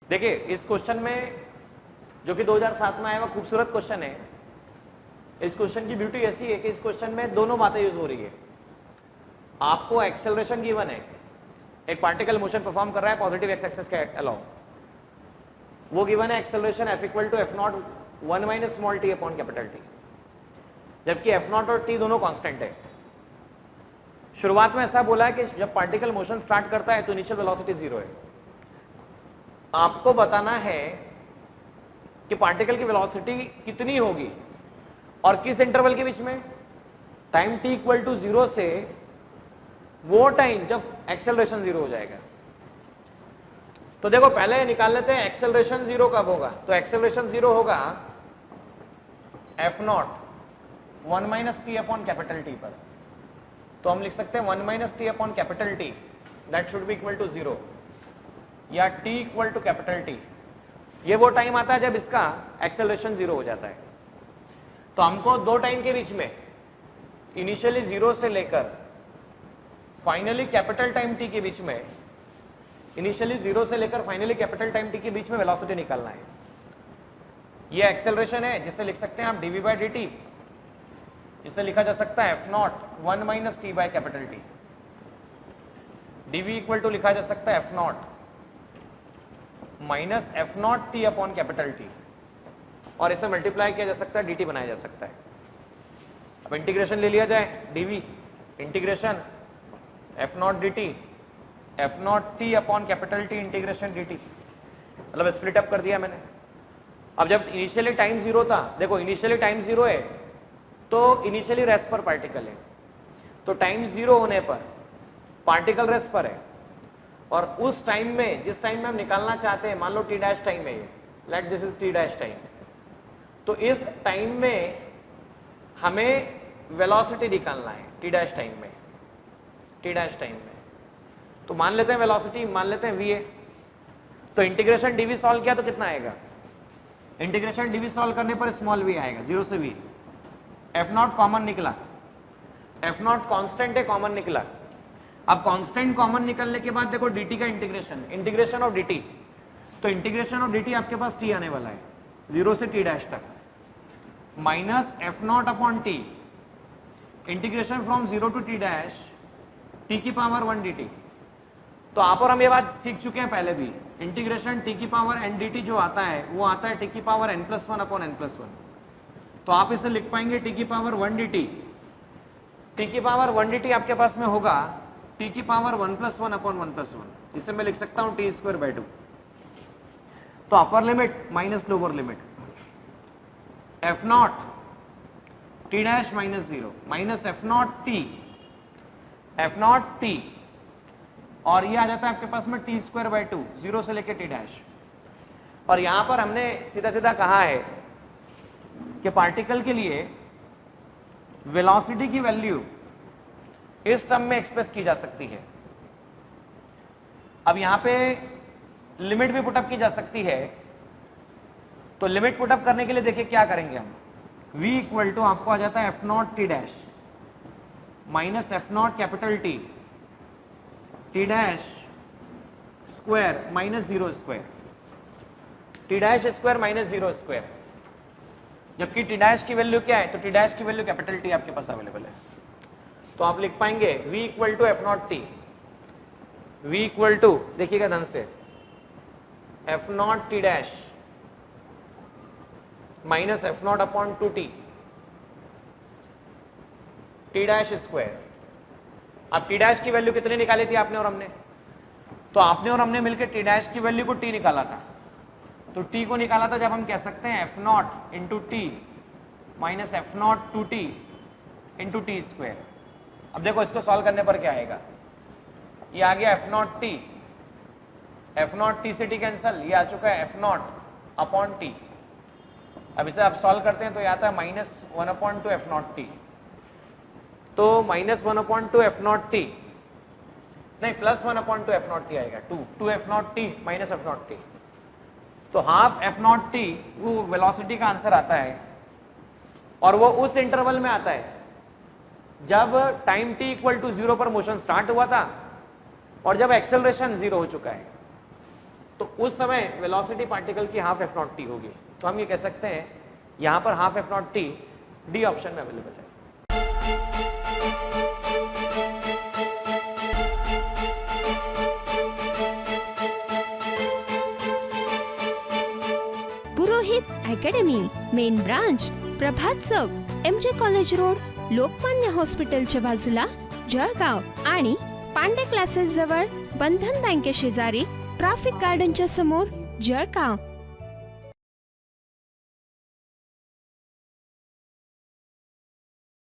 देखिए इस क्वेश्चन में जो कि 2007 में आया हुआ खूबसूरत क्वेश्चन है, इस क्वेश्चन की ब्यूटी ऐसी है कि इस क्वेश्चन में दोनों बातें यूज हो रही है। आपको एक्सेलरेशन गिवन है, एक पार्टिकल मोशन परफॉर्म कर रहा है पॉजिटिव एक्स एक्सिस के अलाउ, वो गिवन है acceleration f equal to F not 1 minus small t upon capital t, जबकि एफ नॉट और टी दोनों कांस्टेंट है। शुरुआत में ऐसा बोला है कि जब पार्टिकल मोशन स्टार्ट करता है तो इनिशियल वेलोसिटी 0 है। आपको बताना है कि पार्टिकल की वेलोसिटी कितनी होगी और किस इंटरवल के बीच में, टाइम t इक्वल टू 0 से वो टाइम जब एक्सेलरेशन 0 हो जाएगा। तो देखो पहले निकाल लेते हैं एक्सेलरेशन 0 कब होगा। तो एक्सेलरेशन 0 होगा f not 1 minus t upon capital t पर। तो हम लिख सकते हैं 1 minus t upon capital t, that should be equal to 0, या t equal to capital t. ये वो टाइम आता है जब इसका एक्सेलरेशन 0 हो जाता है। तो हमको दो टाइम के बीच में, इनिशियली 0 से लेकर फाइनली कैपिटल टाइम t के बीच में, इनिशियली 0 से लेकर फाइनली कैपिटल टाइम t के बीच में वेलोसिटी निकालना है। ये एक्सेलरेशन है जिसे लिख सकते हैं आप dv बाई dt, इसे लिखा जा सकता है F not 1 minus T by capital T. dv equal to लिखा जा सकता है F naught minus F naught T upon capital T, और इसे मल्टीप्लाई किया जा सकता है, dt बनाया जा सकता है। अब इंटीग्रेशन ले लिया जाए, dv integration F not dt, F naught T upon capital T integration dt, मतलब स्प्लिट अप कर दिया मैंने। अब जब इनिशियली टाइम 0 था, देखो इनिशियली टाइम 0 है तो इनिशियली रेस्ट पर पार्टिकल है, तो टाइम 0 होने पर पार्टिकल रेस्ट पर है, और उस टाइम में जिस टाइम में हम निकालना चाहते हैं, मान लो टी डैश टाइम है, let this is T dash time, तो इस टाइम में हमें वेलोसिटी निकालना है टी डैश टाइम में, टी डैश टाइम में। तो मान लेते हैं वेलोसिटी, मान लेते हैं va, तो इंटीग्रेशन dv सॉल्व किया तो कितना आएगा, इंटीग्रेशन dv सॉल्व करने पर स्मॉल v आएगा 0 से v, एफ नॉट कॉमन निकला, एफ नॉट कॉन्स्टेंट है, कॉमन निकला। अब कांस्टेंट कॉमन निकलने के बाद देखो dt का इंटीग्रेशन, इंटीग्रेशन ऑफ dt, तो इंटीग्रेशन ऑफ dt आपके पास t आने वाला है 0 से t डैश तक, minus F naught upon T, integration from 0 to t dash t की पावर 1 dt। तो आप और हम ये बात सीख चुके हैं पहले भी, इंटीग्रेशन t की पावर n dt जो आता है वो आता है t की power n plus 1 upon n plus 1। तो आप इसे लिख पाएंगे t की पावर 1 dt, t की पावर 1 dt आपके पास में होगा t की पावर 1 प्लस 1 अपॉन 1 प्लस 1, इसे मैं लिख सकता हूं टी स्क्वायर बाई 2। तो upper limit minus lower limit, F naught T dash minus 0 minus F naught T, F naught T, और ये आ जाता है आपके पास में टी स्क्वायर बाई 2, 0 से लेके टी डैश। और यहां पर हमने सीधा सीधा कहा है कि पार्टिकल के लिए वेलोसिटी की वैल्यू इस टर्म में एक्सप्रेस की जा सकती है। अब यहां पे लिमिट भी पुटअप की जा सकती है, तो लिमिट पुटअप करने के लिए देखिए क्या करेंगे हम, v इक्वल टू आपको आ जाता है F naught T dash minus F naught capital T, T dash square minus 0 square, T dash square minus 0 square, जबकि टी डैश की वैल्यू क्या है, तो टी डैश की वैल्यू कैपिटल टी आपके पास अवेलेबल है। तो आप लिख पाएंगे v equal to F naught T, v equal to देखिएगा ध्यान से F naught T dash minus F naught upon 2t, T dash square. अब टी डैश की वैल्यू कितनी निकाली थी आपने और हमने, तो आपने और हमने मिलकर टी डैश की वैल्यू को t निकाला था, तो t को निकाला था जब हम कह सकते हैं F not into T minus F not 2t into T square. अब देखो इसको सॉल्व करने पर क्या आएगा, ये आ गया F naught T, F naught T से टी कैंसल, ये आ चुका है एफ नॉट अपॉन टी। अब इसे आप सॉल्व करते हैं तो ये आता है minus 1 upon 2 F naught T, तो minus 1 upon 2 F naught T, नहीं plus 1 upon 2 F naught T आएगा, 2 F naught T minus F naught T, तो हाफ एफ नॉट टी वो वेलोसिटी का आंसर आता है, और वो उस इंटरवल में आता है जब टाइम t इक्वल टू 0 पर मोशन स्टार्ट हुआ था और जब एक्सेलरेशन 0 हो चुका है। तो तो उस समय वेलोसिटी पार्टिकल की हाफ एफ नॉट टी होगी। तो हम ये कह सकते हैं यहाँ पर half F naught T D option में अवेलेबल है। पुरोहित अकॅडमी, मेन ब्रांच, प्रभात चौक, MJ कॉलेज रोड, लोकमान्य हॉस्पिटलच्या बाजूला, जळगाव आणि पांडे क्लासेस जवळ, बंधन बँके शेजारी, ट्रॅफिक गार्डनच्या समोर, जळगाव।